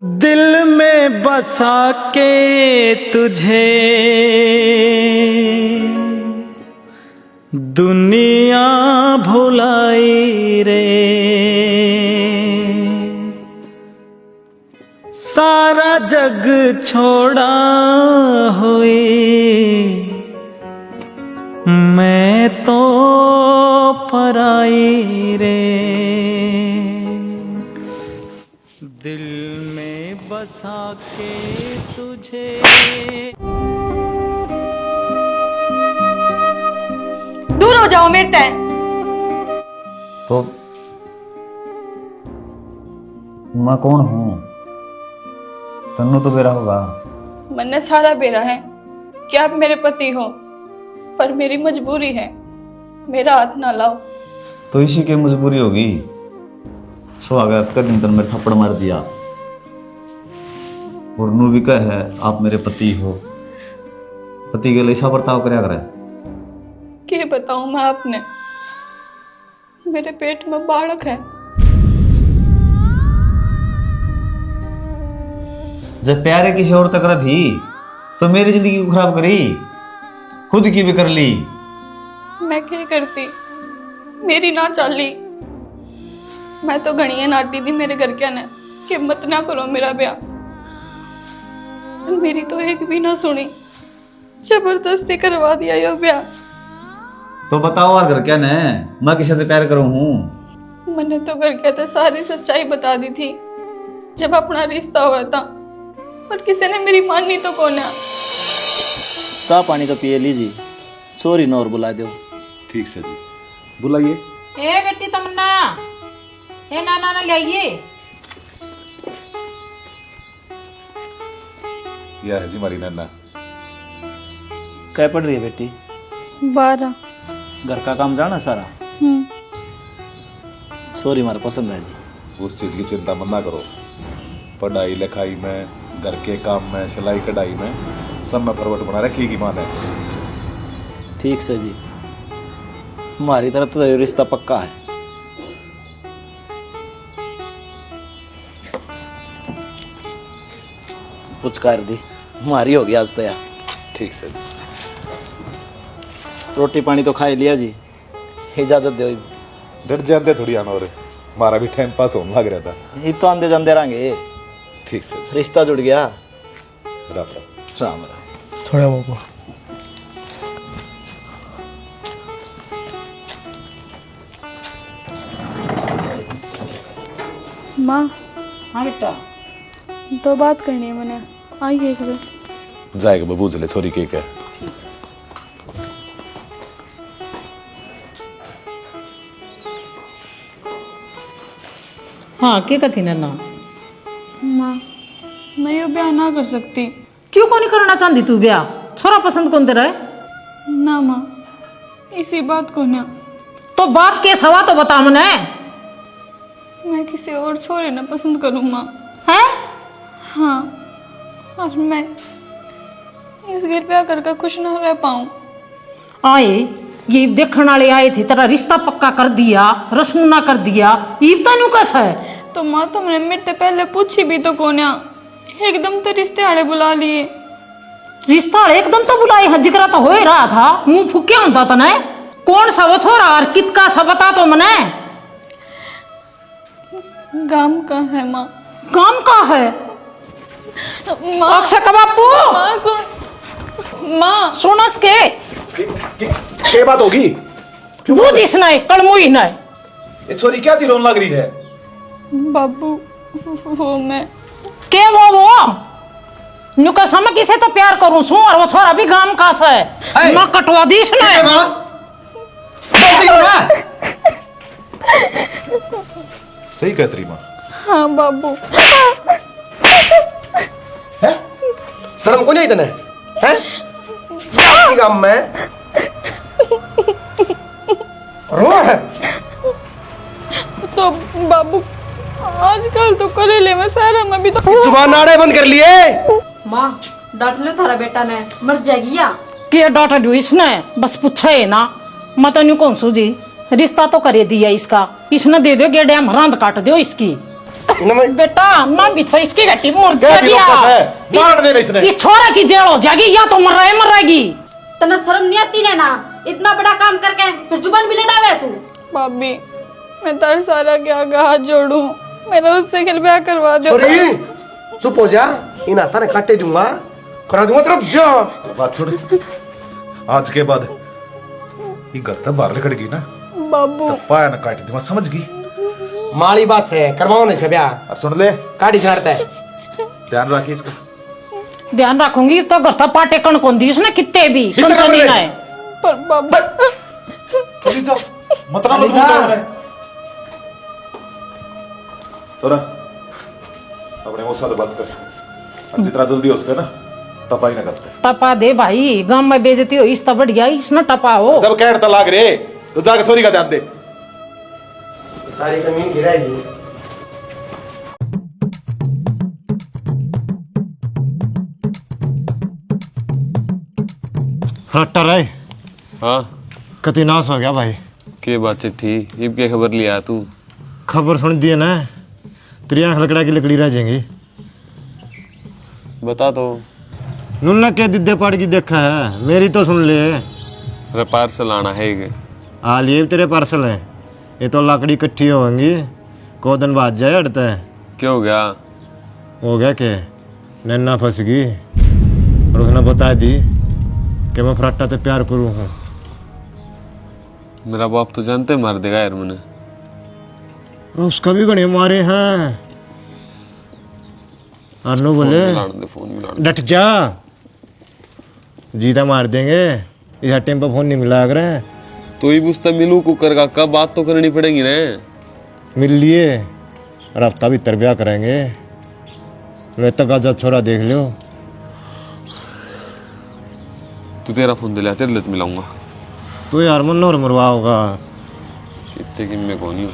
दिल में बसा के तुझे दुनिया भुलाई रे, सारा जग छोड़ा हुई मैं तो पराई रे। दिल में बसा के तुझे दूर हो जाओ मेरे तय। तो मैं कौन हूँ? तन्नू तो बेरा होगा। मन्ने सारा बेरा है कि आप मेरे पति हो, पर मेरी मजबूरी है, मेरा हाथ ना लाओ। तो इसी की मजबूरी होगी। स्वागत का दिन तन में थप्पड़ मार दिया और नू भी कह है आप मेरे पति हो। पति के लिए ऐसा बर्ताव करया करे। क्या बताऊं मैं आपने, मेरे पेट में बालक है। जब प्यारे किसी और तक थी तो मेरी जिंदगी को खराब करी, खुद की भी कर ली। मैं क्या करती, मेरी ना चाली। मैं तो घड़ियां नाटी थी मेरे घर के ने कि मत ना करो मेरा ब्याह, मेरी तो एक भी ना सुनी, जबरदस्ती करवा दिया ये ब्याह। तो बताओ और घर क्या ने, मैं किसी से प्यार करूं हूँ? मैंने तो घर के तो सारी सच्चाई बता दी थी जब अपना रिश्ता हुआ था, पर किसी ने मेरी माननी तो कौन है। चाह पानी तो पिए लीजिए, चोरी नौर बुला दो। ठीक से जी, बुलाइए। ए बेटी तमन्ना, ए नाना ना ले आइए। यह है जी हमारी नन्ना। क्या पढ़ रही है बेटी? 12। घर का काम जाना सारा? सॉरी मारा पसंद है जी। उस चीज की चिंता मत ना करो, पढ़ाई लिखाई में, घर के काम में, सिलाई कढ़ाई में सब में फरवट बना रखी की मान है। ठीक से जी, हमारी तरफ तो रिश्ता पक्का है। कुछ कर दी हमारी होगी आज तैयार। ठीक से जी। रोटी पानी तो खाई लिया जी, इजाजत दो। डर जाते थोड़ी आना, और हमारा भी टाइम पास होने लग रहा था। ये तो आंदे जाते रहेंगे। ठीक से, रिश्ता जुड़ गया। राम राम। राम राम। थोड़ा बाबू माँ, हाँ बेटा, दो बात करनी है मैंने, आइए एक बार। जाएगा बबू चले छोरी के क्या। हाँ क्या कथी नन्ना? माँ, मैं ये ब्याह ना कर सकती। क्यों को नहीं करना चाहती तू ब्याह? छोरा पसंद कौन तेरा है? ना माँ, इसी बात को ना, तो बात के सवा तो बता मने। मैं किसी और छोरे ना पसंद करूँ माँ। हैं? हाँ, और मैं इस घर पे आकर के खुश ना रह पाऊँ। आए ये देखने वाले आए थे, तेरा रिश्ता पक्का कर दिया, रसूना कर दिया, ईब तनु कैसा है? तो माँ तुमने मेरे से पहले पूछी भी तो कौन, एकदम तो रिश्ते आड़े बुला लिए। रिश्ता एकदम तो बुलाए हैं, जिक्र तो हो ही रहा था, मुंह फूक्या होता था ना। कौन सा वो छोरा और कित का सा बता तो मने। गाम का है माँ। काम का है? माँ, अक्षय का बापू माँ सुन, माँ सुनस के क्या बात होगी? वो जिस नहीं कड़मुई नहीं। ये छोरी क्या रोने लग रही है? बाबू, वो मैं के वो नु का समय किसे तो प्यार करूं सू, और वो छोरा भी गांव का सा है। मैं कटवा दीस नहीं। सही कहती रही माँ। हाँ बाबू। शर्म को नहीं इतने हैं? काम में रो है तो बाबू, आजकल तो करेले में सारा में भी तो जुबान नाड़े बंद कर लिए। माँ डांट ले थारा बेटा ने, मर जाएगी या? के डाटा दो इसने, बस पूछा है ना। मैं तो न्यू कौन सू जी, रिश्ता तो करे दिया इसका, इसने दे दो गेड़े, हम रांद काट दो इसकी। इनमें बेटा ना बिचा इसकी गट्टी मुर्द क्या कर दिया दिक्कत है? मार देना इसने। ये छोरा की जेल हो जाएगी या तो मर रहेगी। तना शर्म नहीं आती ने ना, इतना बड़ा काम करके फिर जुबान भी लड़ावे तू। भाभी मैं तार सारा क्या हाथ जोड़ू, मेरा उससे खेल ब्याह करवा दो। छोरी चुप हो जा, इन हाथा ने काटे दूंगा, करा दूंगा तेरा ब्याह। बात छोड़, आज के बाद ये घर तक बाहर निकल गई ना, बाबू तब पाया ना काट दूंगा, समझ गई? माली बात से करवाओ नहीं ब्याह, और सुन ले, काटी छाड़ता है। ध्यान रखी इसका। ध्यान रखूंगी तो घर था पाटे कण कौन दी उसने कितने भी कितने कण कमरे? ना है। पर बाबू चली जा, मतलब मत बोल रहा। सोना, अपने मुंह से बात कर, और जितना जल्दी हो उसका ना टपा ही ना करते। टपा दे भाई, गांव में बेइज्जती हो इस तब बढ़िया इसने टपा हो। जब कहता लाग रे तो जाके सोरी का ध्यान दे। सारी जमीन गिराएगी। फरट्टा रहे हाँ कति नाश हो गया भाई। के बात थी इब के खबर लिया तू? खबर सुन दिए ना, तेरी आँख लकड़ा की लकड़ी रह जाएंगी। बता तो। नुन्ना के दिद्दे पाड़ की देखा है, मेरी तो सुन ले। अरे पार्सल आना है कि? आ लिए तेरे पार्सल है, ये तो लकड़ी इकट्ठी होंगी, को दिन बाद जाए अड़ता है। क्या हो गया? हो गया के नन्ना फंस गई और उसने बता दी कि मैं फरट्टा से प्यार करूँ हूँ। मेरा बाप तो जानते मार देगा यार मैंने। और उसका भी गणे मारे हैं। अनु बोले फोन मिला दे। डट जा, जीता मार देंगे, इस टाइम पर फोन नहीं मिला कर रहे। तो ही पूछता मिलू कुकर का, कब बात तो करनी पड़ेगी ना। मिल लिए और हफ्ता भीतर ब्याह करेंगे। मैं तक आजा छोरा देख लो। तू तेरा फोन दिला, तेरे लिए मिलाऊंगा। तो यार मन और मरवा होगा। कितने की मैं कौन हूँ?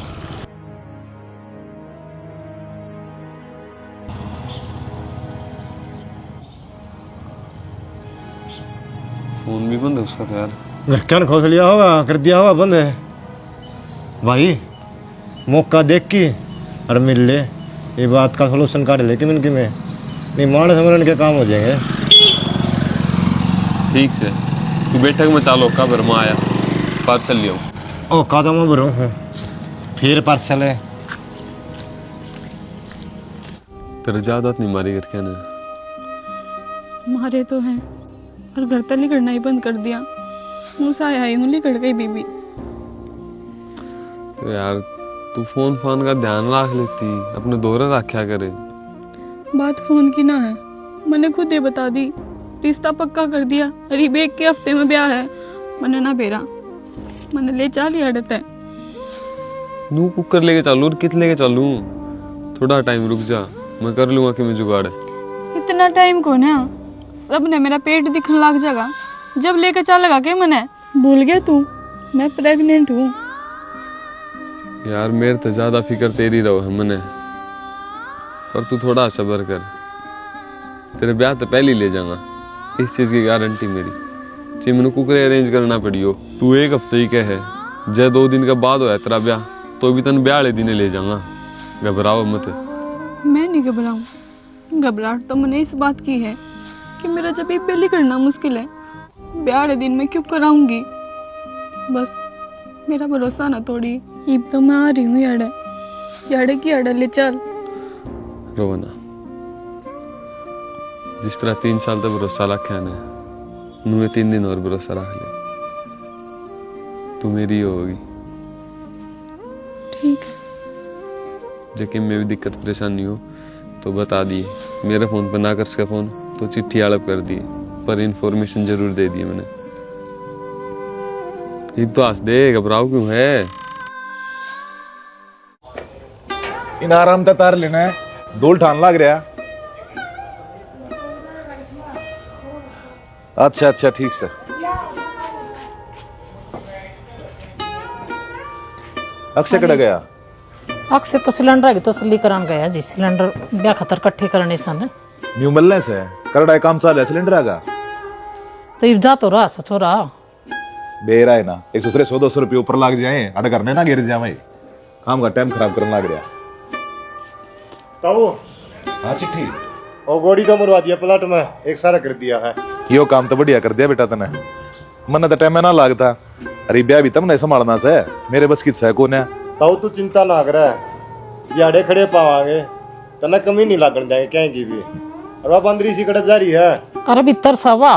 फोन भी बंद है उसका तो यार। घर क्या खोस लिया होगा, कर दिया होगा बंद है। भाई मौका देख की और मिल ले, ये बात का सोल्यूशन काट ले कि मिनकी में नहीं मान समरण के काम हो जाएंगे। ठीक से तू बैठक में चालो का भरमा आया पार्सल लियो। ओ कादा मैं भरूँ हूँ फिर पार्सल है। तेरे ज्यादा नहीं मारी करके ने। मारे तो हैं पर घर तक लिखना ही बंद कर दिया। मुँह से आया ही हूँ लिखड़ गई बीबी। तो यार तू फोन फान का ध्यान रख लेती, अपने दोहरे रखा करे। बात फोन की ना है, मैंने खुद ही बता दी, रिश्ता पक्का कर दिया। करीब 1 हफ्ते में ब्याह है। मैंने ना बेरा, मैंने ले चाल ही अड़त है। नू कुकर लेके चालू और कित लेके चालू? थोड़ा टाइम रुक जा, मैं कर लूंगा कि मैं जुगाड़। इतना टाइम कौन है? सब ने मेरा पेट दिखने लग जाएगा जब लेके चलेगा के। मैंने भूल गया तू, मैं प्रेग्नेंट हूँ। यार मेरे तो ज्यादा फिक्र तेरी रहो है मने, पर तू थोड़ा सब्र कर। तेरे ब्याह तो पहले ही ले जाऊंगा, इस चीज की गारंटी मेरी। चाहे मैंने कुकरे अरेंज करना पड़ी हो, तू 1 हफ्ते ही कहे, जय 2 दिन का बाद होया तेरा ब्याह तो भी तन ब्याह वाले दिन ले जाऊंगा। घबराओ मत। मैं नहीं घबराऊं, घबराहट तो मैंने इस बात की है कि मेरा जब ये पहली करना मुश्किल है, ब्याह वाले दिन मैं क्यों कराऊंगी। बस मेरा भरोसा ना तोड़ी। ईब तो मैं आ रही हूँ याड़े की याड़े ले चल। रोना जिस तरह 3 साल तक भरोसा रखा ने, उनमें 3 दिन और भरोसा रख ले। तू मेरी होगी। ठीक है। जबकि में भी दिक्कत परेशानी हो तो बता दी। मेरे फोन पर ना कर सका फोन तो चिट्ठी आड़प कर दी, पर इन्फॉर्मेशन जरूर दे दी मैंने। ये तो हंस दे, घबराओ क्यों है? इन आराम का तार लेना है, डोल ठान लाग रहा। अच्छा अच्छा ठीक से। अक्षय कड़ा गया? अक्सर तो सिलेंडर की तसल्ली करान गया जी। सिलेंडर ब्याह खतर इकट्ठे करने सन न्यू मिलने से करड़ा काम साल है सिलेंडर आगा। तो इब जा तो रहा छोरा दे रहा है ना, 100-200 रुपये ऊपर लाग जाए अड़ करने ना गिर जाए। काम का टाइम खराब करने लग रहा। ताऊ हाँ चिट्ठी और गोड़ी तो मरवा दिया प्लाट में, एक सारा कर दिया है। यो काम तो बढ़िया कर दिया बेटा तने। मन तो टाइम ना लागता। अरे ब्याह भी तुमने संभालना से, मेरे बस की है कौन है। ताऊ तू चिंता ना कर, याड़े खड़े पावांगे तना कमी नहीं लागन जाएंगे कहीं की भी। और वह 15 सी कड़क जा रही है। अरे भीतर सवा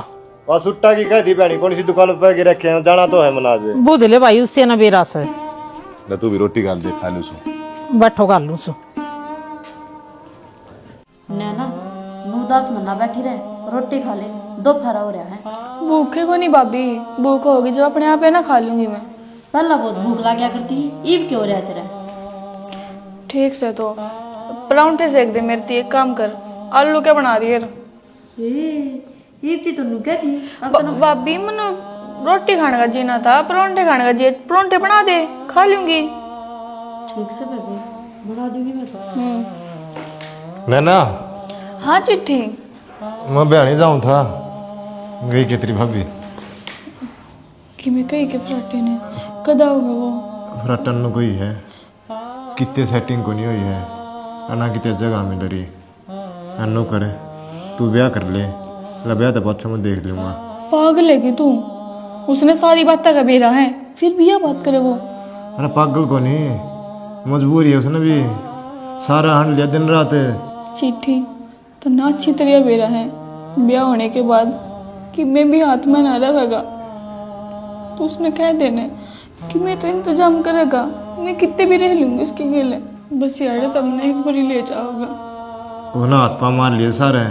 वह सुट्टा की कह दी भैनी कौन सी दुकान पे के रखे हैं, जाना तो है मनाज। बुझ ले भाई उससे ना बेरा से न तू भी रोटी गाल दे खा लू सो। बैठो कर लू सो। नैना 9-10 महीना बैठी रहे, रोटी खा ले, दोपहर हो रहा है। भूखे को नहीं भाभी, भूख होगी जब अपने आप है ना खा लूंगी मैं। पहला बहुत भूख लग गया करती, ईब क्यों रहे तेरे? ठीक से तो परांठे सेक दे मेरे, एक काम कर, आलू के बना दिए। ईब थी तुन्नू क्या थी? भाभी मन रोटी खाने का जीना था, परांठे खाने का जी, परांठे बना दे खा लूंगी। ठीक से बेबी, बना दूंगी मैं तो। नैना हाँ चिट्ठी, मैं बयानी जाऊं था, गई के तेरी भाभी कि मैं कही के पराठे ने कदा होगा वो फ्रटन कोई है, कितने सेटिंग को नहीं हुई है, ना कितने जगह में डरी अनु करे। तू ब्याह कर ले, ब्याह तो अच्छा मैं देख लूंगा। पागल है कि तू? उसने सारी बातें का बेरा है, फिर भी यह बात करे वो। अरे पागल को नहीं, मजबूरी है उसने भी, सारा हांड लिया दिन रात। चिट्ठी तो ना अच्छी तरह बेरा है ब्याह होने के बाद कि मैं भी हाथ में ना रहेगा, तो उसने कह देने कि मैं तो इंतजाम करेगा, मैं कितने भी रह लूंगी उसके गेले, बस यार तब ना एक बारी ले जाओगा। वो ना हाथ पा मार लिए सारे,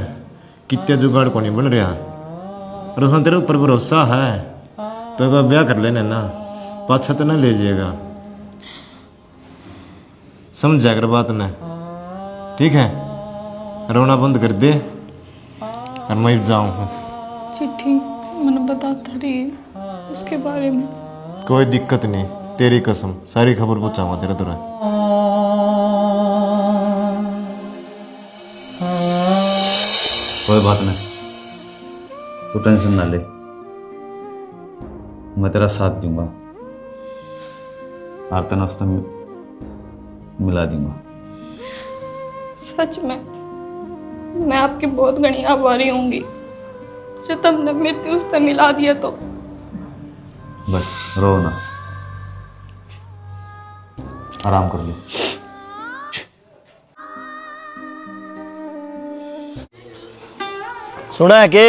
कितने जुगाड़ को नहीं बन रहा। और उसने तेरे ऊपर भरोसा है तो एक बार ब्याह कर लेने ना, पाछा तो ना ले जाएगा। समझा कर बात ने, ठीक है? रोना बंद कर दे और मैं जाऊँ। चिट्ठी मैंने बताता रही उसके बारे में। कोई दिक्कत नहीं, तेरी कसम सारी खबर पहुंचाऊंगा तेरे तुरंत। कोई बात नहीं, तू टेंशन ना ले, मैं तेरा साथ दूंगा, आरता नाश्ता मिला दूंगा। सच में मैं आपकी बहुत घनी आभारी होंगी जो तुमने मेरे उससे मिला दिया। तो बस रो ना, आराम कर ले। सुना है के?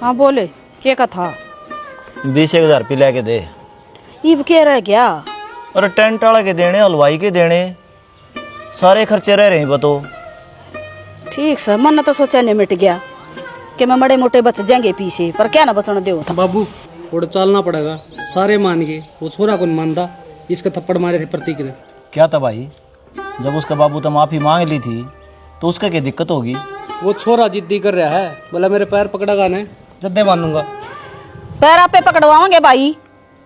हाँ बोले, क्या कथा? 20,000 रुपये लेके दे। ईब के रह गया? और टेंट वाला के देने, हलवाई के देने, सारे खर्चे रह रहे हैं बतो। ठीक से, मन तो सोचा नहीं मिट गया कि मैं बड़े मोटे बच जाएंगे पीछे, पर क्या ना बचना दे था। बाबू थोड़ा चलना पड़ेगा, सारे मान गए, वो छोरा कौन मानता, इसका थप्पड़ मारे थे प्रतीक ने। क्या था भाई, जब उसका बाबू तो माफी मांग ली थी तो उसका क्या दिक्कत होगी? वो छोरा जिद्दी कर रहा है, बोला मेरे पैर पकड़ेगा ने जद्दे मानूंगा। पैर आप पे पकड़वाओगे भाई,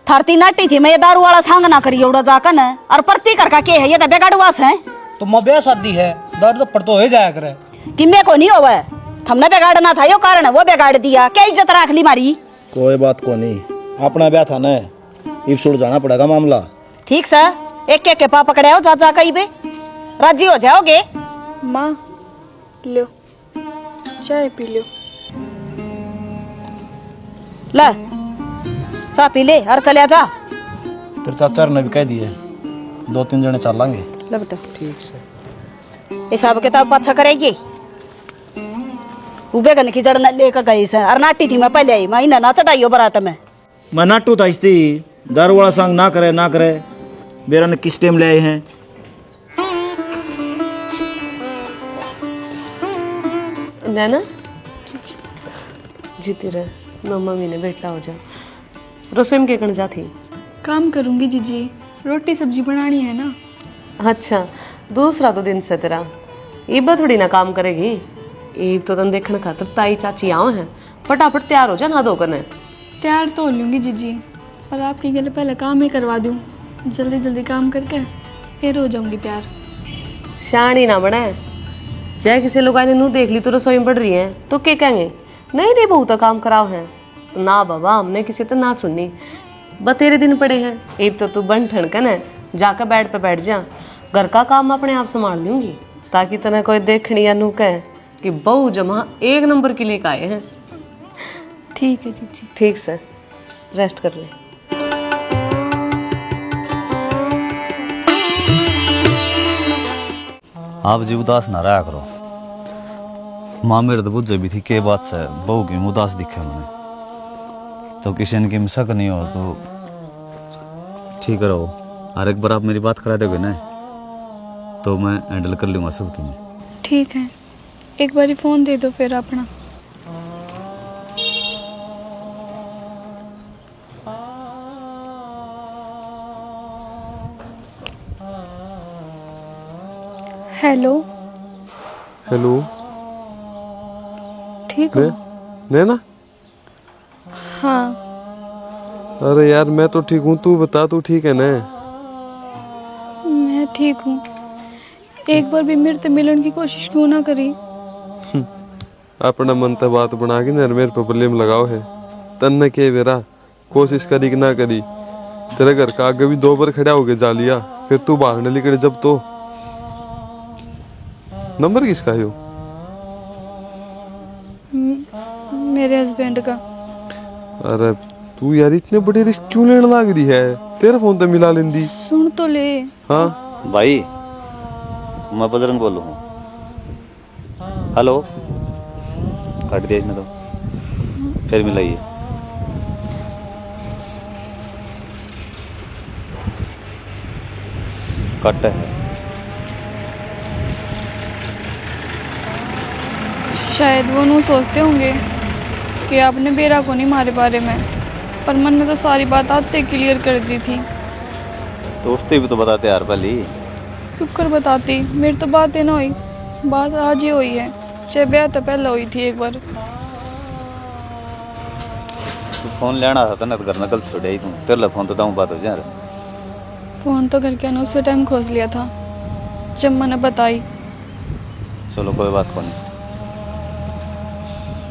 थारती नाटी थी मैं, ये दारू वाला सांग ना करिए उड़ा जाकर न, और प्रतीक का के है ये तो बेगाड़वास है। तो मैं ब्याह शादी है, दारू तो पड़तो हो जाया करे कि मैं को नहीं होवे, हमने बेगाड़ना था, यो कारण है वो बेगाड़ दिया, क्या इज्जत रख ली मारी। कोई बात को नहीं, अपना ब्याह था ना, इब छुड़ जाना पड़ेगा मामला। ठीक से, एक के पा पकड़े हो जा जा कहीं बे, राजी हो जाओगे? माँ लो चाय पी लो। ले चाह पी ले और चले जा। तेरे चाचा ने भी कह दिए 2-3 जने चलेंगे। ले बेटा, ठीक से हिसाब किताब अच्छा करेगी। उबे गन की जड़ न लेकर गई से, और नाटी थी मैं पहले ही, मैं इन्हें ना चढ़ाइयो बरात में। मैं नाटू था इसती, दारू वाला संग ना करे ना करे, बेरा ने किस टाइम ले आए हैं। नैना जीती रहे, नो मम्मी ने बेटा हो जा। रसोई में क्या करने जाती? काम करूंगी जीजी, रोटी सब्जी बनानी है ना। अच्छा, दूसरा तो दिन से तेरा ईब थोड़ी ना काम करेगी। ईब तो तन देखने खातर ताई चाची आओ हैं, फटाफट तैयार हो जा, ना दो करने। तैयार तो हो लूंगी जीजी, पर आपके गले पहले काम ही करवा दूं, जल्दी जल्दी काम करके फिर हो जाऊंगी तैयार। शानी ना बने, चाहे किसी लोग ने नू देख ली तो रसोई में बढ़ रही है तो क्या कहेंगे, नहीं नहीं बहुत काम कराओ हैं। ना बाबा, हमने किसी तो ना सुननी, बतेरे दिन पड़े हैं। ईब तो तू बन ठनकन है, जाकर बेड पे बैठ जा, घर का काम अपने आप संभाल लूंगी, ताकि तने कोई देखनी या नू कहे कि बहू जमा एक नंबर के लिए आए हैं। ठीक है जीजी। ठीक से रेस्ट कर ले। आप जी उदास ना रहा करो। माँ मेरे तो बुझे भी थी के बात से बहू की उदास दिखे मैंने, तो किसी की शक नहीं हो तो ठीक रहो। और एक बार आप मेरी बात करा दोगे ना तो मैं हैंडल कर लूँगा सबकी। ठीक है, एक बारी फ़ोन दे दो फिर अपना। हेलो। हेलो। ठीक हो? नैना? हाँ। अरे यार मैं तो ठीक हूँ, तू बता तू ठीक है ना? मैं ठीक हूँ। एक बार भी मेरे से मिलने की कोशिश क्यों ना करी? अपना मन तो बात बना के मेरे पे ब्लेम लगाओ है। तन ने के बेरा कोशिश करी कि ना करी, तेरे घर का आगे भी 2 बार खड़ा होके जा लिया, फिर तू बाहर न निकले जब तो। नंबर किसका है? मेरे हस्बैंड का। अरे तू यार इतने बड़े रिस्क क्यों लेने लग रही है? तेरा फोन तो मिला लेंदी। सुन तो ले। हाँ भाई मैं बजरंग बोलू हूँ। हेलो, काट दिया इसने तो, फिर मिलाइए। कट है। शायद वो नू सोचते होंगे कि आपने बेरा को नहीं मारे बारे में, पर मन ने तो सारी बात आते क्लियर कर दी थी। दोस्ती भी तो बताते यार पहले। क्यों कर बताती, मेरी तो बात है ना हुई, बात आज ही हुई है, चाहे ब्याह तो पहले हुई थी एक बार। तू फोन लेना था ना तो घर नकल छोड़े ही तू, तेरे फोन तो दाऊँ बात हो जा। फोन तो घर के ना उसी टाइम खोज लिया था जब मैंने बताई। चलो कोई बात को नहीं,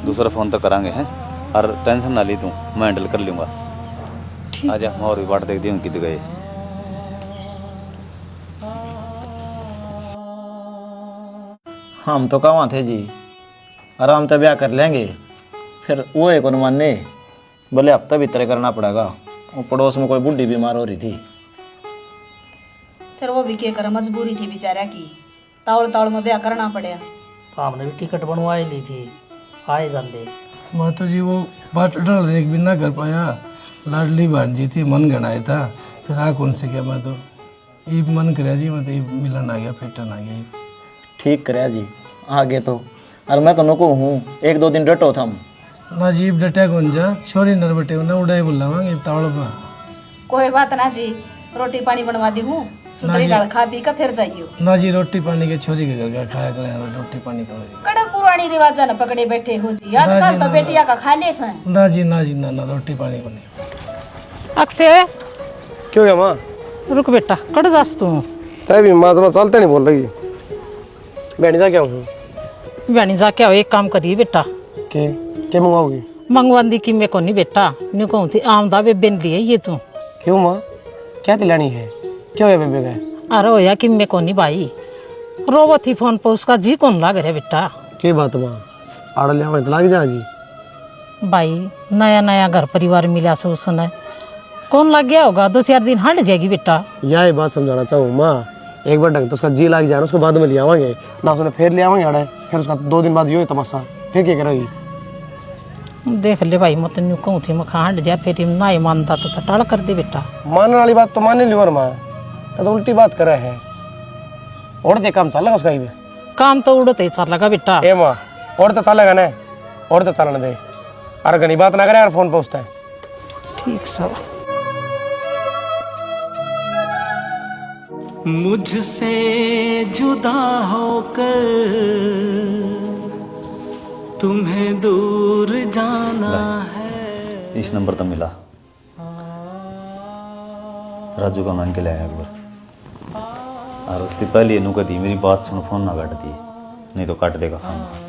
दूसरा फोन तो करांगे हैं। और टेंशन ना ली तू, मैं हैंडल कर लूँगा। आजा, मैं और भी बाट देख दी हूँ कितने गए। हम तो कहाँ थे जी, आराम से ब्याह कर लेंगे, फिर वो एक अनुमान ने बोले हफ्ता भीतर करना पड़ेगा। और पड़ोस में कोई बुढ़ी बीमार हो रही थी, फिर वो भी क्या करे, मजबूरी थी बेचारा की, तावड़ तावड़ में ब्याह करना पड़ा। तो हमने भी टिकट बनवाई ली थी, आए जल्दी। माता जी वो बात अटल एक भी ना कर पाया, लाडली भांजी थी, मन गणाया था, फिर आ कौन से क्या मैं तो ये मन कराया जी, मैं तो ये मिलन आ गया, फिटन आ गया। ठीक कराया जी आगे तो। और मैं तो नको हूँ, 1-2 दिन डटो थम ना जी डटा कौन जा, छोरी नर बटे ना उड़ाई बोला मांगे तावड़ पा। कोई बात ना जी, रोटी पानी बनवा दी हूँ, सुतरी दाल खा पी कर फिर जाइयो। ना जी रोटी पानी के छोरी के घर का खाया करे, रोटी पानी का कड़े पुरानी रिवाजा न पकड़े बैठे हो जी, आजकल तो बेटिया का खा ले सन। ना जी ना जी ना ना रोटी पानी को नहीं। अक्षय क्यों गया माँ? रुक बेटा, कट जास तू। भी माँ तो चलते नहीं बोल रही, बैठ जा क्या हूँ। बहनी जा क्या हो, एक काम करिए बेटा। क्या मंगवाओगी? मंगवांदी की मैं को नहीं बेटा, न्यू कहूँ थी आमदा बेबे ने लिए ये तू। क्यों माँ, क्या दिलानी है? क्या है बेबे का? अरे होया कि मैं को नहीं भाई, रोबो थी फोन पर, उसका जी कौन लाग रहा बेटा। क्या बात माँ, आड़ लिया तो लाग जा जी। भाई नया नया घर परिवार मिला से उसने कौन लग गया होगा, 2-4 दिन हट जाएगी बेटा। यही बात समझाना चाहूँ माँ, एक बार ढंग तो उसका जी लग जाए ना, उसको बाद में ले आवांगे ना, उसने फिर ले आवांगे अड़े, फिर उसका 2 दिन बाद यो तमस्सा, फिर क्या करेगी? देख ले भाई, मत न्यू कहूँ थी मखा हट जा, फिर ना ही मानता तो टाल कर दे बेटा। मानने वाली बात तो माने लियो माँ, तो उल्टी बात करे है। और दे काम चलेगा उसका ही में, काम तो उड़ते ही चल लगा बेटा। ए माँ और तो चलेगा ना, और तो चलने दे, अरे घनी बात ना करे यार, फोन पहुँचता है। ठीक सब। मुझसे जुदा होकर तुम्हें दूर जाना है। इस नंबर तो मिला, राजू का मान के ले आया एक बार। और उसकी पहले ये नुका दी, मेरी बात सुन, फोन ना काट दी, नहीं तो काट देगा खाना।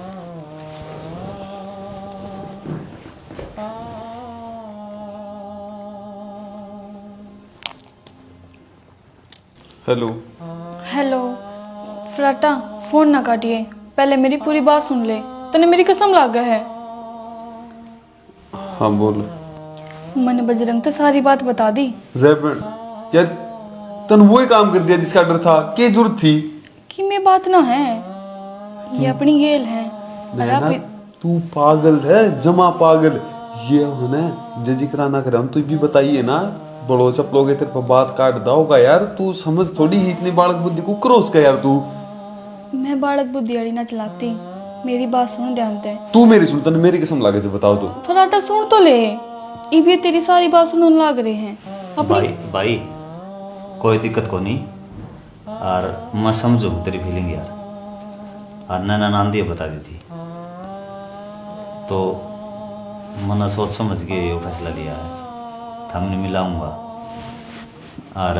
हेलो। हेलो फ्राटा, फोन ना काटिए, पहले मेरी पूरी बात सुन ले। तने मेरी कसम लागा है। हाँ बोल। मैंने बजरंग तो सारी बात बता दी। रेबन यार तन वो ही काम कर दिया जिसका डर था, क्या जरूरत थी? कि मैं बात ना है, ये अपनी गेल है। और आप तू पागल है, जमा पागल। ये होने जजी कराना करे तू भी बताइए ना, बड़ो चपलोगे तेरे पर बात काट दाओगा यार। तू समझ थोड़ी ही इतनी बालक बुद्धि को क्रॉस कर यार तू। मैं बालक बुद्धि अड़ी ना चलाती, मेरी बात सुन ध्यान से। तू मेरी सुन, तने मेरी कसम लागे जो बताओ तो। फराटा सुन तो ले, ये तेरी सारी बात सुनने लाग रहे हैं भाई भाई कोई दिक्कत को नहीं, और मैं समझू तेरी फीलिंग यार। और नैना नांदी बता दी थी तो मैंने सोच समझ के ये फैसला लिया है, हमने मिलाऊंगा। और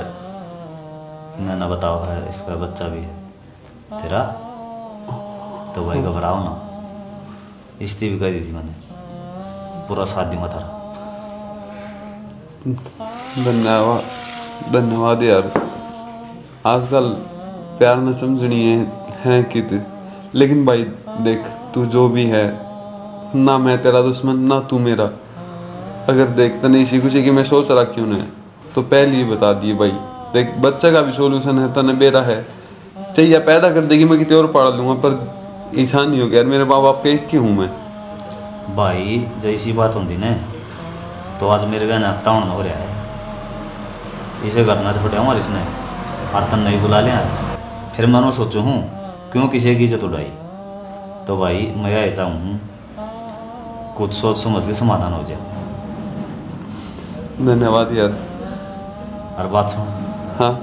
नैना बताओ है इसका बच्चा भी है तेरा, तो भाई घबराओ ना, इस्ती भी कह दी थी मैंने, पूरा साथ दी मत। धन्यवाद धन्यवाद यार। आजकल प्यार न समझनी है कित, लेकिन भाई देख तू जो भी है ना, मैं तेरा दुश्मन ना तू मेरा। अगर देख तने इसी खुशी की मैं सोच रहा क्यों ने, तो पहले ही बता दिए भाई। देख बच्चे का भी सोल्यूशन है, तने बेरा है चाहिए पैदा कर देगी, मैं कितने और पाल लूंगा, पर ऐसा नहीं हो गया। मेरे माँ बाप के एक ही हूँ मैं। भाई जैसी बात होती ने तो आज मेरे बहन हफ्तावन हो रहा है, इसे करना थोड़े हमारे इसने आर्तन नहीं बुला लिया। फिर मैंने सोचू हूँ क्यों किसी की इज्जत उड़ाई, तो भाई मैं यह चाहूँ कुछ सोच समझ के समाधान हो जाए। धन्यवाद यार। और बात सुन, हाँ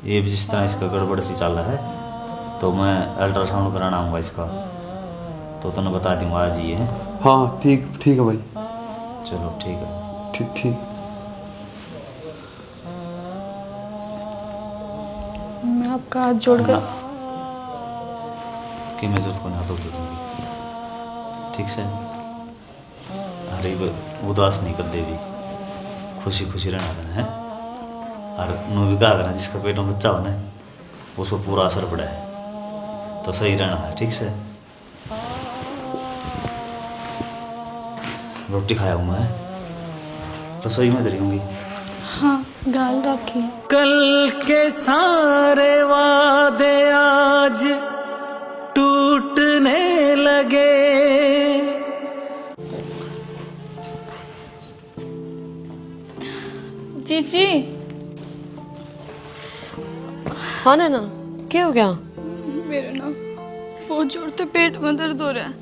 ये जिस तरह इसका गड़बड़ सी चल रहा है तो मैं अल्ट्रासाउंड कराना आऊँगा इसका, तो तुम्हें बता दूँगा आज ही है। हाँ ठीक ठीक है भाई। चलो ठीक है। ठीक ठीक। मैं आपका हाथ जोड़कर कि मैं जरूरत को ना तो दूंगी, ठीक से। अरे उदास नहीं कर देवी, खुशी खुशी रहना करना है। और नो भी कहा करना जिसका पेट में बच्चा हो ना उसको पूरा असर पड़ा है, तो सही रहना है, ठीक से। रोटी खाया हूँ मैं, रसोई में धरी होंगी। हाँ गाल रखी। कल के सारे वादे आज टूटने लगे। जीजी हाँ ना क्या हो गया? मेरे ना बहुत जोर से पेट में दर्द हो रहा है।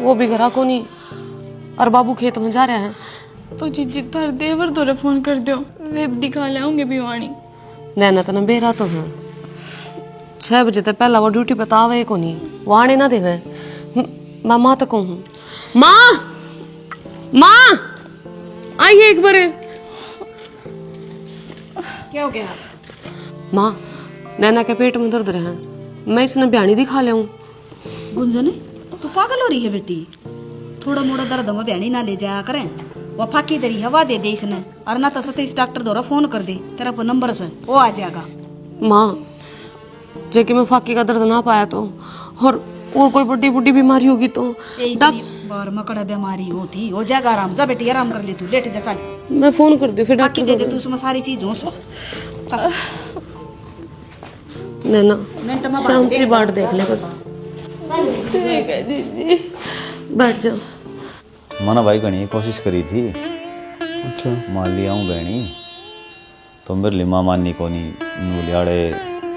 वो भी घरा को नहीं, और बाबू खेत में जा रहे हैं। तो जीजी थार देवर तोरे फोन कर दो, वे दिखा लाऊंगे भिवानी। नैना तो न बेरा तो है, 6 बजे तक पहला वो ड्यूटी पे आवे को नहीं, वो आने ना देवे। मैं माँ तक हूँ, माँ माँ आइए एक बार। क्या हो गया? माँ नैना के पेट में दर्द रहा, मैं इसने बयानी दिखा ले। गुंजन तू पागल हो रही है बेटी, थोड़ा मोड़ा दर्द में बयानी ना ले जाया करें। वो फाकी तेरी हवा दे दे इसने, और ना तो सतीश डॉक्टर द्वारा फोन कर दे, तेरा पर नंबर से वो आ जाएगा। माँ जेके मैं फाकी का दर्द ना पाया तो, और कोई बड़ी बुढ़ी बीमारी होगी तो बार मकड़ा बीमारी होती हो जाएगा। आराम जा बेटी, आराम कर ले, तू लेट जा। चल मैं फोन कर दे फिर फाकी डॉक्टर दे दे तू, उसमें सारी चीज हो। चल नैना शाम की बाट देख ले बस। ठीक है दीदी, बैठ जाओ। मना भाई गणी कोशिश करी थी, अच्छा मान लिया हूँ गणी, तो मेरे लिए माँ माननी को नहीं नूलियाड़े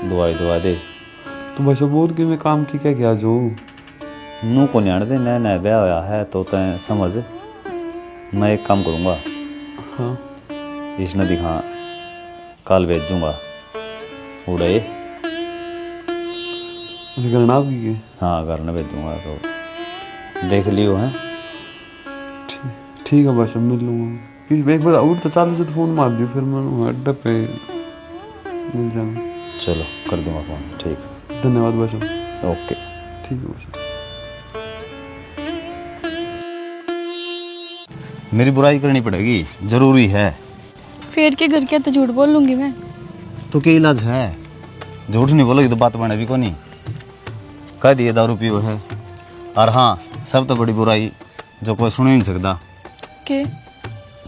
दुआई दुआ दे। तो बस बोल के मैं काम की क्या क्या जो नू को नहीं आने दे, नया नया ब्याह होया है तो तय समझ। मैं एक काम करूँगा, हाँ इसने दिखा कल भेज दूँगा उड़े। मुझे करना भी है। हाँ घर में भेज दूँगा, तो देख लियो है। ठीक है बस मिल लूँगा। फिर एक बार आउट तो चालू से तो फोन मार दियो, फिर मैं अड्डा पे मिल जाऊँ। चलो कर दूँगा फोन, ठीक। धन्यवाद बस। ओके ठीक है बस। मेरी बुराई करनी पड़ेगी, जरूरी है। फेर के घर के तो झूठ बोल लूंगी मैं। तो क्या इलाज है? झूठ नहीं बोलोगी तो बात बने भी को नहीं। कह दिए दारू पियो है। और हाँ, सब तो बड़ी बुराई जो कोई सुन ही नहीं सकता के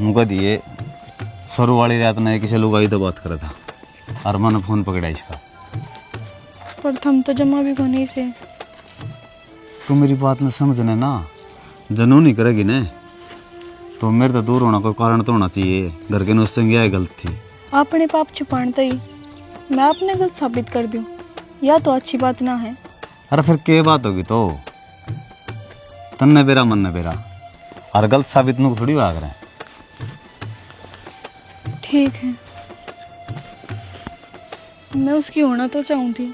मुझे दिए सरू वाली रात ने किसी लुगाई तो बात करा था और मैंने फोन पकड़ा इसका। पर थम तो जमा भी को नहीं से। तू मेरी बात न समझने ना, जनून नहीं करेगी ने तो मेरे तो दूर होना कोई कारण तो होना चाहिए। घर के नुस्खे यह गलत थी। अपने पाप छुपाते ही मैं अपने गलत साबित कर दूं, या तो अच्छी बात ना है। अरे फिर क्या बात होगी? तो तन्ने बेरा मन ने बेरा और गलत साबित नु थोड़ी भाग रहे हैं। ठीक है, मैं उसकी होना तो चाहूँ थी,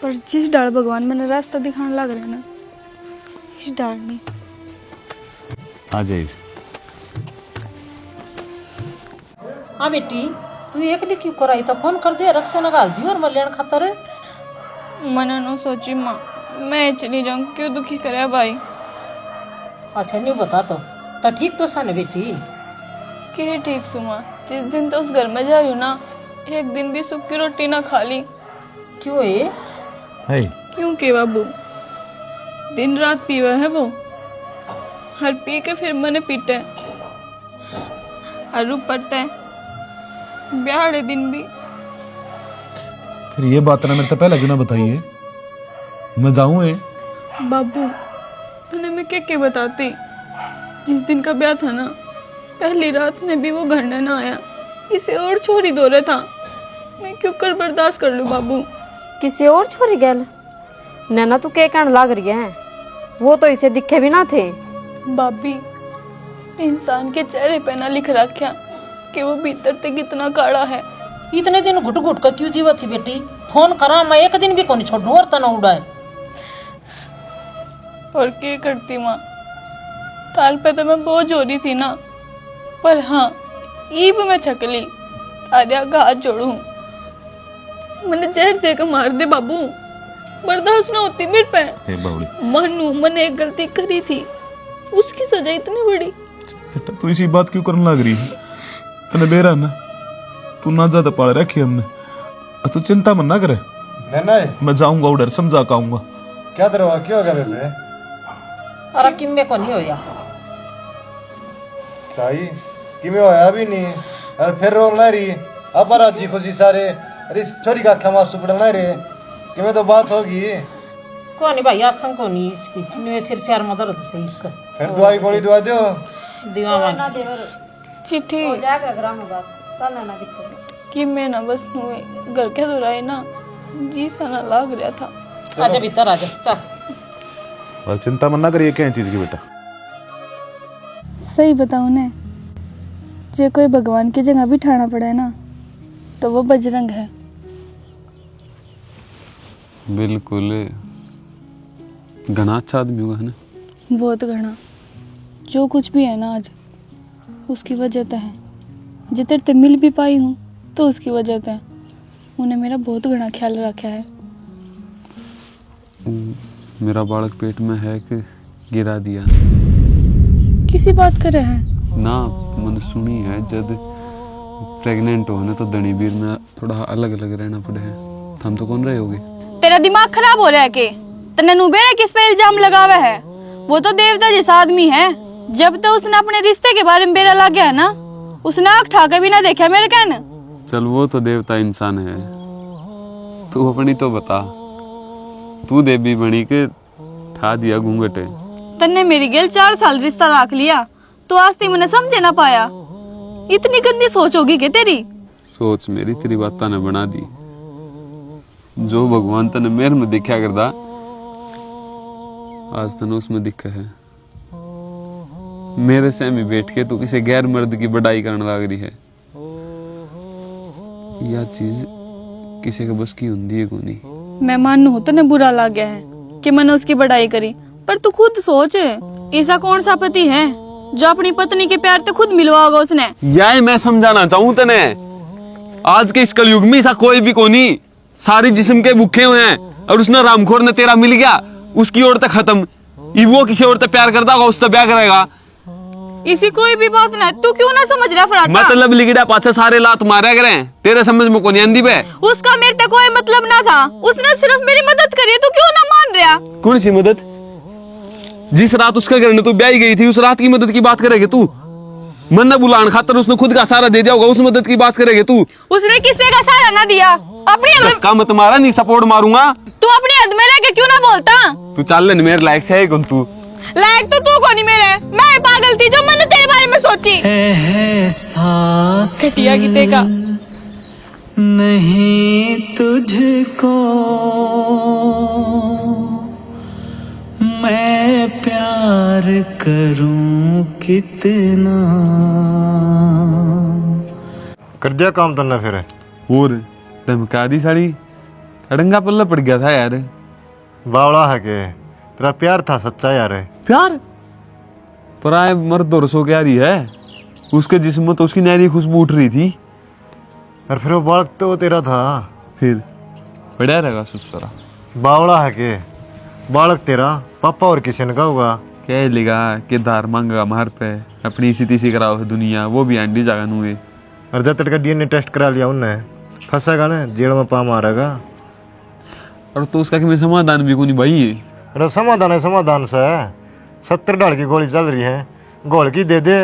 पर जिस डाल भगवान मैंने रास्ता दिखाने लग रहे ना, इस डाल नहीं। आ जाइए। हाँ बेटी, तू एक दिन क्यों कराई था? फोन कर दिया, रक्षा लगा दी और मल्याण खातर। मैंने नो सोची माँ, मैं चली जाऊँ, क्यों दुखी करे भाई। अच्छा नहीं बता तो ठीक तो सन बेटी। के ठीक सुमा, जिस दिन तो उस घर में जा रही हूँ ना, एक दिन भी सूखी रोटी ना खा ली। क्यों है? क्यों के बाबू, दिन रात पीवा है वो, हर पी के फिर मैंने पीटे और पट्टे ब्याह दिन भी। फिर ये बात ना मेरे तो पहले क्यों ना बताइए? मैं जाऊँ बाबू तूने मैं क्या बताती। जिस दिन का ब्याह था ना, पहली रात में भी वो घर ना आया, इसे और छोरी दो रहा था। मैं क्यों कर बर्दाश्त कर लूं बाबू? किसी और छोरी गैल नैना तू क्या कहने लग रही है? वो तो इसे दिखे भी ना थे। बाबी, इंसान के चेहरे पे ना लिख रखा कि वो भीतर से कितना काड़ा है। इतने दिन घुट घुट कर क्यों जीवा थी बेटी? फोन करा, मैं एक दिन भी कौन छोड़ू और तना उड़ाए। और क्या करती माँ, ताल पे तो मैं बोझ हो रही थी ना, पर हाँ ईब में छकली तारिया का हाथ जोड़ू। मैंने जहर देकर मार दे बाबू, बर्दाश्त ना होती मेरे पे। मानू मैंने एक गलती करी थी, उसकी सजा इतनी बड़ी। बेटा तू इसी बात क्यों करने लग रही है? तने बेरा ना, तू ना ज्यादा पाल रखी हमने। तू चिंता मन ना करे, मैं जाऊंगा उधर समझा के आऊंगा। क्या दरवा क्या हो गया बेबे? अरे किम्मे को नहीं होया ताई, किमे होया भी नहीं। अरे फिर रोल ना रही अब राजी खुशी सारे। अरे छोरी का आख्या मार सुपड़ ना रे, किमे तो बात होगी। को नहीं भाई, आसन को नहीं इसकी, मेरे सिर से में दर्द से इसका। फिर दवाई गोली दवा दो दीवा चिट्ठी कि मैं ना बस हुए घर के दुराए ना जी सना लाग रहा था। आजा भीतर आजा, चल। और चिंता मन ना करिए क्या चीज की बेटा। सही बताऊं ने, जो कोई भगवान की जगह भी ठाना पड़ा है ना, तो वो बजरंग है। बिल्कुल, घना अच्छा आदमी होगा है ना? बहुत घना। जो कुछ भी है ना आज, उसकी वजह तो है। जितर ते मिल भी पाई हूँ तो उसकी वजह तो है। उन्हें मेरा बहुत घना ख्याल रखा है। मेरा बालक पेट में है कि गिरा दिया? किसी बात कर रहे हैं ना, मैंने सुनी है जब प्रेग्नेंट हो ना तो दणीबीर में थोड़ा अलग अलग रहना पड़े है। हम तो कौन रहे होगे? तेरा दिमाग खराब हो रहा है के? तने नुबेरा किस पे इल्जाम लगावे है? वो तो देवता जैसा आदमी है। जब तो उसने अपने रिश्ते के बारे में बेरा ला गया है ना, उसने आँख ठाके भी ना देखा मेरे कहने। चल वो तो देवता इंसान है, तू अपनी तो बता। तू देवी बनी के ठा दिया घूंघटे। तन्ने मेरी गेल 4 साल रिश्ता रख लिया, तो आज ती मैंने समझे ना पाया। इतनी गंदी सोच होगी के तेरी? सोच मेरी तेरी बात ने बना दी। जो भगवान तने मेरे में दिखा करदा, आज तने उसमें दिखा है। मेरे से में बैठ के तू किसी गैर मर्द की बड़ाई करने लग रही है। यह चीज किसी के बस की होती है कोनी। मैं मानू तने बुरा लग गया है कि मैंने उसकी बड़ाई करी, पर तू खुद सोच, ऐसा कौन सा पति है जो अपनी पत्नी के प्यार तो खुद मिलवाओगा उसने? यही मैं समझाना चाहूँ तने। आज के इस कलयुग में ऐसा कोई भी कोनी। सारी जिस्म के भूखे हुए हैं और उसने रामखोर ने तेरा मिल गया, उसकी ओर तक खत्म। वो किसी और तक प्यार करता होगा, उससे ब्याह करेगा। इसी कोई भी बात ना, तू क्यों ना समझ रहा फराटा? मतलब लिगड़ा पाछे सारे लात मारा करे, तेरे समझ में कोनी आंदी बे। उसका मेरे तक कोई मतलब ना था, उसने सिर्फ मेरी मदद करी, तू क्यों ना मान रहा? कौन सी मदद? जिस रात उसके घर में तू ब्याही गई थी, उस रात की मदद की बात करेगी तू? मन न बुलाने खातर उसने खुद का सहारा दे दिया होगा, उस मदद की बात करेगी तू? उसने किसी का सहारा ना दिया, अपनी हद का मत मारा, नहीं सपोर्ट मारूंगा। तू अपनी हद में रह के क्यों ना बोलता? तू चल ले, मेरे लायक से है कौन तू? लायक तो तू को नहीं मेरे, मैं पागल थी जो मैंने तेरे बारे में सोची। एहसास घटिया गीते का नहीं तुझको मैं प्यार करूं कितना। कर दिया काम तन्ने फिर? और धमका दी साड़ी, अड़ंगा पल्ला पड़ गया था यार। बावड़ा है के तेरा प्यार था सच्चा यार? प्यार पराए मर्द और सो क्या रही है, उसके जिस्म में तो उसकी नहरी खुशबू उठ रही थी। और फिर वो बालक तो तेरा था, फिर बढ़िया रहेगा सुसरा। बावड़ा है के बालक तेरा पापा और किसी ने का होगा? कह लेगा कि धार मांगा मार पे अपनी इसी तीसी कराओ है दुनिया, वो भी आंटी जागा नुए। और जब तक DNA टेस्ट करा लिया उनने, फंसेगा ना जेल में, पा मारेगा। और तो उसका कि मैं समाधान भी को नहीं भाई। अरे समाधान है, समाधान से 70 डाल की गोली चल रही है, गोल की दे दे,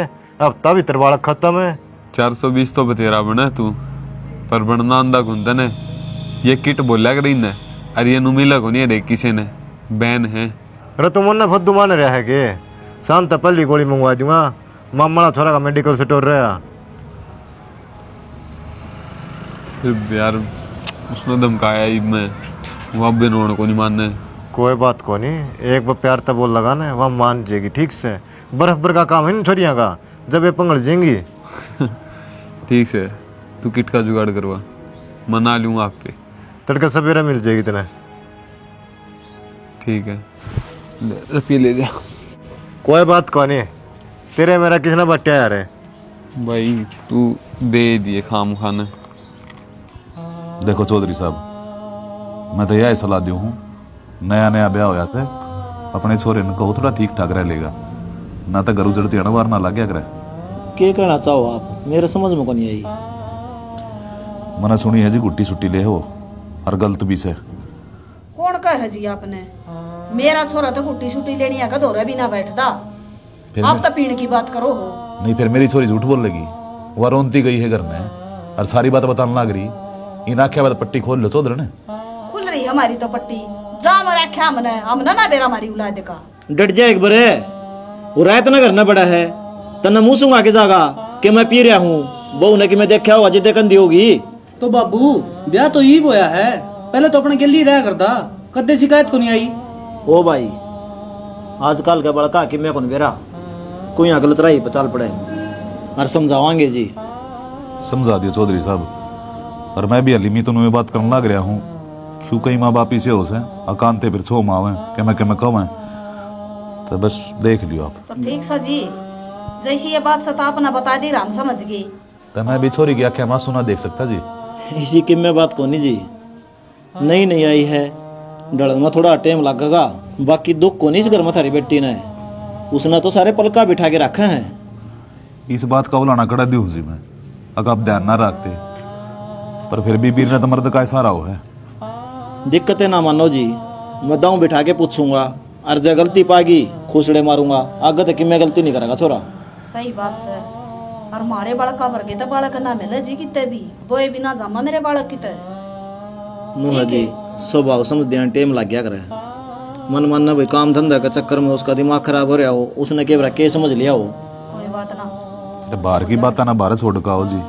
हफ्ता भीतर बालक खत्म है। 420 तो बतेरा बना तू, पर बनना अंधा गुंदन है। ये किट बोला कर ने, अरे ये नुमिला को नहीं है किसी ने, बैन है। अरे तुम उन्हें फद्दू मान रहा है कि शाम तक पहली गोली मंगवा दूंगा, मामा छोरा का मेडिकल स्टोर रहा। फिर यार उसने धमकाया ही, मैं वहाँ भी रोने को नहीं मानने। कोई बात को नहीं, एक बार प्यार तब बोल लगा ना, वह मान जाएगी ठीक से। बर्फ भर का काम है ना छोरिया का, जब ये पंगड़ जाएंगी। ठीक है, तू किट का जुगाड़ करवा, मना लूंगा आप पे। तड़का सवेरा मिल जाएगी तेने। ठीक है, रुपये ले जा। कोई बात को नहीं, तेरे मेरा किसने बट्टा यार है भाई, तू दे दिए खाम खाने। देखो चौधरी साहब, मैं तो यह सलाह दूँ हूँ, नया नया ब्याह होया से अपने छोरे ने कहो थोड़ा ठीक ठाक रह लेगा, ना तो घर उजड़ती अणवार ना लग गया करे। के कहना चाहो आप, मेरे समझ में को नहीं आई। मैंने सुनी है जी गुट्टी सुट्टी ले हो और गलत भी से। कौन कह जी आपने? मेरा छोरा तो गुट्टी शुट्टी लेनी है, दौरा भी ना बैठता। आप तो पीने की बात करो हो। नहीं, फिर मेरी छोरी झूठ बोल लेगी, वह रोनती गई है घर में और सारी बात बताने लग रही। इन आख्या बात पट्टी खोल लो चौधरी ने। खुल रही हमारी तो पट्टी, जा मरा क्या हमने ना बेरा हमारी उलाद का। डट जाए एक बरे, वो रायत ना करना पड़ा है, तन्ने मुंह सुंगा के जागा कि मैं पी रहा हूँ, बहू ने कि मैं देखा हुआ जिद्दे कंदी होगी। तो बाबू ब्याह तो ही बोया है, पहले तो अपने गिल्ली रहा करता, कदे शिकायत को नहीं आई। ओ भाई, आजकल के बड़का कि मैं कौन बेरा कोई यहाँ गलत राही पर चल पड़े, और समझावांगे जी। समझा दियो चौधरी साहब, और मैं भी हलीमी तो बात करने लग रहा हूँ, क्यों कहीं माँ बाप इसे हो से अकांते फिर छो मावे कि मैं कहूँ, तो बस देख लियो आप। तो ठीक सा जी, जैसी ये बात सता अपना बता दी, राम समझ गई। तो मैं भी छोरी की आख्या माँ सुना देख सकता जी। इसी की में बात कोनी जी, नहीं आई है, डर में थोड़ा टाइम लगेगा, बाकी दुख को नहीं इस घर में थारी बेटी ने, उसने तो सारे पलका बिठा के रखे हैं। इस बात का उलाना कड़ा दी जी मैं, अगर आप ध्यान ना रखते, पर फिर भी बीर ने तो मर्द का इशारा हो है। दिक्कतें ना मानो जी, मैं दाऊं बिठा के पूछूंगा, और जब गलती पागी खुसड़े मारूंगा, आगे तक मैं गलती नहीं करेगा छोरा। सही बात सर, और हमारे बालक वर्गे तो बालक ना मिले जी, कितने भी बोए बिना जामा मेरे बालक कितने नो जी, स्वभाव समझ देना टाइम लग गया करे। मन मानना भाई काम धंधा के चक्कर में उसका दिमाग खराब हो रहा हो, उसने के समझ लिया हो। कोई बात ना, बाहर की बात ना बाहर छोड़ का हो जी,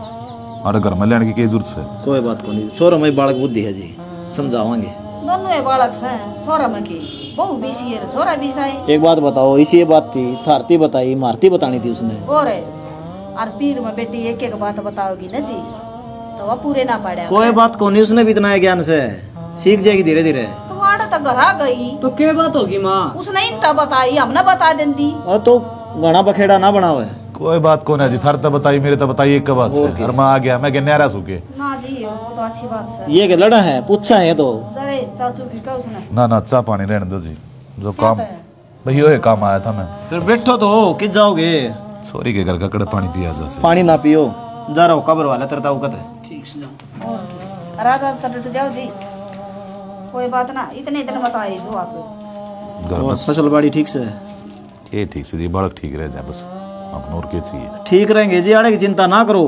और घर में लेने की क्या जरूरत है? कोई बात को नहीं, छोरा में बालक बुद्धि है जी, समझावांगे। दोनों ये बालक से छोरा में की बहु भी सी है, छोरा भी साई। एक बात बताओ, इसी ये बात थी, थारती बताई, मारती बतानी थी उसने। और पीर में बेटी एक एक बात बताओगी ना जी, तो वह पूरे ना पड़े। कोई बात को नहीं, उसने भी इतना ज्ञान से सीख जाएगी धीरे धीरे। तो वाड़ा तो घर आ गई, तो क्या बात होगी माँ? उसने इतना बताई, हमने बता देंदी। और तो घना बखेड़ा ना बनावे। कोई बात को ना जी, थार तो बताई, मेरे तो बताई एक बात से, और मैं आ गया, मैं न्यारा सूखे ना जी, वो तो अच्छी बात है। ये के लड़ा है, पूछा है तो जरे चाचू की क्या उसने ना ना, चाह पानी रहने दो जी, जो काम भैया ये काम आया था मैं। फिर बैठो तो किस जाओगे, सॉरी के घर का कड़ा पानी पिया जा से पानी ना पियो, जा रहा हो कब्र वाला तेरा ताउकत है। ठीक से जाओ और आज आज तक जाओ जी, कोई बात ना, इतने दिन मत आए जो आप। घर और बस फसल बाड़ी ठीक से है? ये ठीक से जी, बालक ठीक रह जाए बस, अपना और क्या चाहिए। ठीक रहेंगे जी, आने की चिंता ना करो।